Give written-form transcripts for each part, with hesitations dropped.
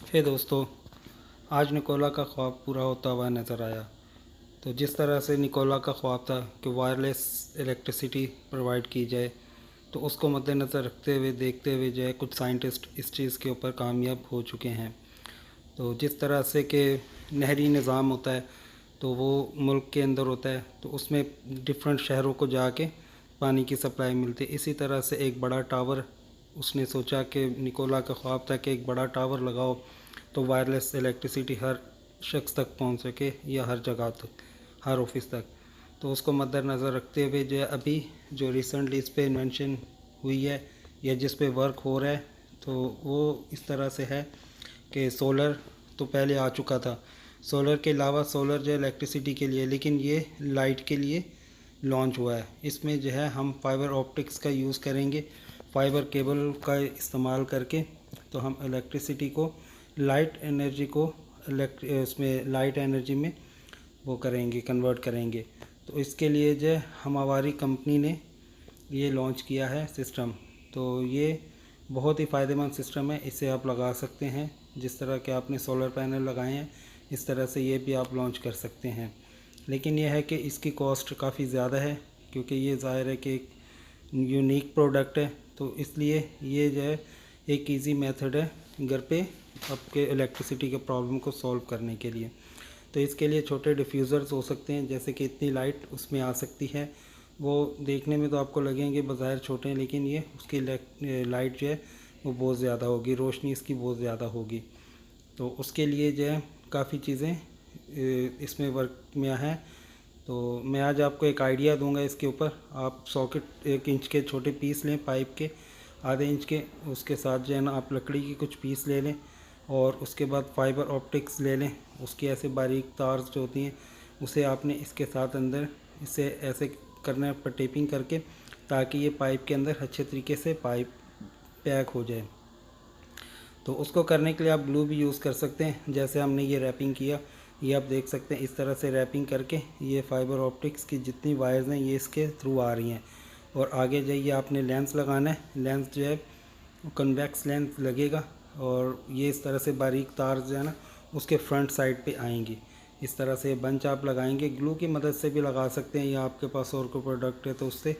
हे दोस्तों, आज निकोला का ख्वाब पूरा होता हुआ नज़र आया। तो जिस तरह से निकोला का ख्वाब था कि वायरलेस इलेक्ट्रिसिटी प्रोवाइड की जाए, तो उसको मद्देनज़र रखते हुए देखते हुए जो है कुछ साइंटिस्ट इस चीज़ के ऊपर कामयाब हो चुके हैं। तो जिस तरह से कि नहरी निज़ाम होता है तो वो मुल्क के अंदर होता है, तो उसमें डिफरेंट शहरों को जाके पानी की सप्लाई मिलती है। इसी तरह से एक बड़ा टावर उसने सोचा कि निकोला का ख्वाब था कि एक बड़ा टावर लगाओ तो वायरलेस इलेक्ट्रिसिटी हर शख्स तक पहुंच सके या हर जगह तक, हर ऑफिस तक। तो उसको मद्देनज़र रखते हुए जो है अभी जो रिसेंटली इस पर इन्वेंशन हुई है या जिस पे वर्क हो रहा है, तो वो इस तरह से है कि सोलर तो पहले आ चुका था। सोलर के अलावा सोलर जो इलेक्ट्रिसिटी के लिए, लेकिन ये लाइट के लिए लॉन्च हुआ है। इसमें जो है हम फाइबर ऑप्टिक्स का यूज़ करेंगे, फाइबर केबल का इस्तेमाल करके तो हम इलेक्ट्रिसिटी को लाइट एनर्जी को उसमें लाइट एनर्जी में वो करेंगे, कन्वर्ट करेंगे। तो इसके लिए जो हमारी कंपनी ने ये लॉन्च किया है सिस्टम। तो ये बहुत ही फ़ायदेमंद सिस्टम है, इसे आप लगा सकते हैं। जिस तरह के आपने सोलर पैनल लगाए हैं इस तरह से ये भी आप लॉन्च कर सकते हैं। लेकिन यह है कि इसकी कॉस्ट काफ़ी ज़्यादा है, क्योंकि ये ज़ाहिर है कि एक यूनिक प्रोडक्ट है। तो इसलिए ये जो है एक इजी मेथड है घर पे आपके इलेक्ट्रिसिटी के प्रॉब्लम को सॉल्व करने के लिए। तो इसके लिए छोटे डिफ्यूज़र्स हो सकते हैं, जैसे कि इतनी लाइट उसमें आ सकती है। वो देखने में तो आपको लगेंगे बज़ाहिर छोटे हैं, लेकिन ये उसकी लाइट जो है वो बहुत ज़्यादा होगी, रोशनी इसकी बहुत ज़्यादा होगी। तो उसके लिए जो है काफ़ी चीज़ें इसमें वर्क में है। तो मैं आज आपको एक आइडिया दूंगा इसके ऊपर। आप सॉकेट 1 इंच के छोटे पीस लें, पाइप के आधे इंच के, उसके साथ जो है ना आप लकड़ी की कुछ पीस ले लें और उसके बाद फाइबर ऑप्टिक्स ले लें। उसकी ऐसे बारीक तार जो होती हैं उसे आपने इसके साथ अंदर इसे ऐसे करना है पर टेपिंग करके, ताकि ये पाइप के अंदर अच्छे तरीके से पाइप पैक हो जाए। तो उसको करने के लिए आप ग्लू भी यूज़ कर सकते हैं, जैसे हमने ये रैपिंग किया। ये आप देख सकते हैं इस तरह से रैपिंग करके ये फाइबर ऑप्टिक्स की जितनी वायर्स हैं ये इसके थ्रू आ रही हैं। और आगे जाइए आपने लेंस लगाना है। लेंस जो है कन्वेक्स लेंस लगेगा और ये इस तरह से बारीक तार जो है ना उसके फ्रंट साइड पे आएंगी। इस तरह से बंच आप लगाएंगे, ग्लू की मदद से भी लगा सकते हैं या आपके पास और कोई प्रोडक्ट है तो उससे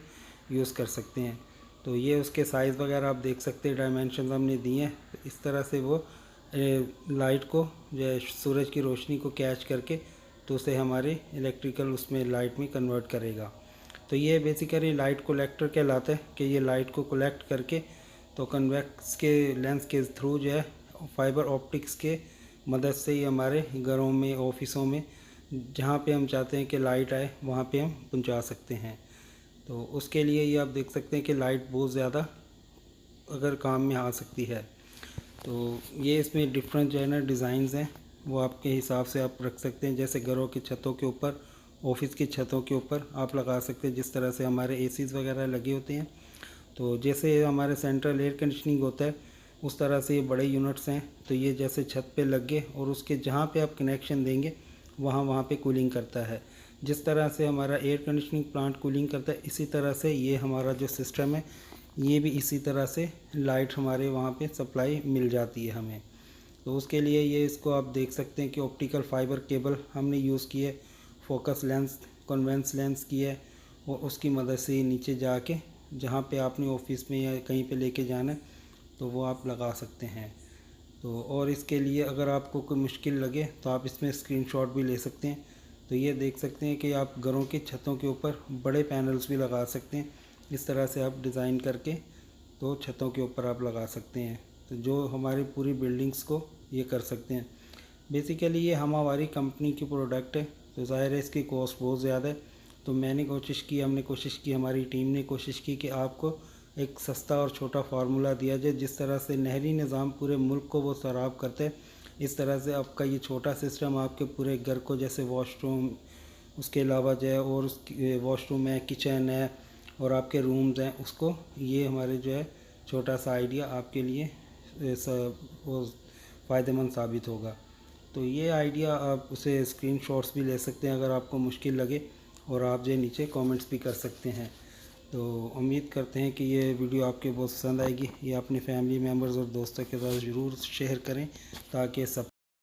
यूज़ कर सकते हैं। तो ये उसके साइज़ वगैरह आप देख सकते हैं, डायमेंशन हमने दिए हैं। तो इस तरह से वो लाइट को जो है सूरज की रोशनी को कैच करके तो उसे हमारे इलेक्ट्रिकल उसमें लाइट में कन्वर्ट करेगा। तो ये बेसिकली लाइट कलेक्टर कहलाता है कि ये लाइट को कलेक्ट करके तो कन्वेक्स के लेंस के थ्रू जो है फाइबर ऑप्टिक्स के मदद से ही हमारे घरों में, ऑफिसों में, जहाँ पे हम चाहते हैं कि लाइट आए वहाँ पे हम पहुँचा सकते हैं। तो उसके लिए ये आप देख सकते हैं कि लाइट बहुत ज़्यादा अगर काम में आ सकती है। तो ये इसमें डिफरेंट जो है ना डिज़ाइंस हैं, वो आपके हिसाब से आप रख सकते हैं। जैसे घरों की छतों के ऊपर, ऑफिस की छतों के ऊपर आप लगा सकते हैं, जिस तरह से हमारे एसीज़ वगैरह लगे होते हैं। तो जैसे हमारे सेंट्रल एयर कंडीशनिंग होता है उस तरह से ये बड़े यूनिट्स हैं। तो ये जैसे छत पे लग गए और उसके जहाँ पे आप कनेक्शन देंगे वहाँ पे कूलिंग करता है। जिस तरह से हमारा एयर कंडीशनिंग प्लांट कूलिंग करता है, इसी तरह से ये हमारा जो सिस्टम है ये भी इसी तरह से लाइट हमारे वहाँ पे सप्लाई मिल जाती है हमें। तो उसके लिए ये इसको आप देख सकते हैं कि ऑप्टिकल फाइबर केबल हमने यूज़ की है, फोकस लेंस, कॉन्वेक्स लेंस की है, और उसकी मदद से नीचे जाके जहाँ पे आपने ऑफिस में या कहीं पे लेके जाना है तो वो आप लगा सकते हैं। तो और इसके लिए अगर आपको कोई मुश्किल लगे तो आप इसमें स्क्रीनशॉट भी ले सकते हैं। तो ये देख सकते हैं कि आप घरों की छतों के ऊपर बड़े पैनल्स भी लगा सकते हैं। इस तरह से आप डिज़ाइन करके तो छतों के ऊपर आप लगा सकते हैं, तो जो हमारी पूरी बिल्डिंग्स को ये कर सकते हैं। बेसिकली ये हमारी कंपनी की प्रोडक्ट है, तो ज़ाहिर है इसकी कॉस्ट बहुत ज़्यादा है। तो हमने कोशिश की, हमारी टीम ने कोशिश की कि आपको एक सस्ता और छोटा फार्मूला दिया जाए। जिस तरह से नहरी निज़ाम पूरे मुल्क को वो सराब करते हैं, इस तरह से आपका ये छोटा सिस्टम आपके पूरे घर को, जैसे वॉशरूम, उसके अलावा जो है और उसकी वॉशरूम है, किचन है और आपके रूम्स हैं, उसको ये हमारे जो है छोटा सा आइडिया आपके लिए वो फ़ायदेमंद साबित होगा। तो ये आइडिया आप उसे स्क्रीनशॉट्स भी ले सकते हैं अगर आपको मुश्किल लगे, और आप जो नीचे कमेंट्स भी कर सकते हैं। तो उम्मीद करते हैं कि ये वीडियो आपके बहुत पसंद आएगी। ये अपनी फैमिली मेम्बर्स और दोस्तों के साथ ज़रूर शेयर करें ताकि सब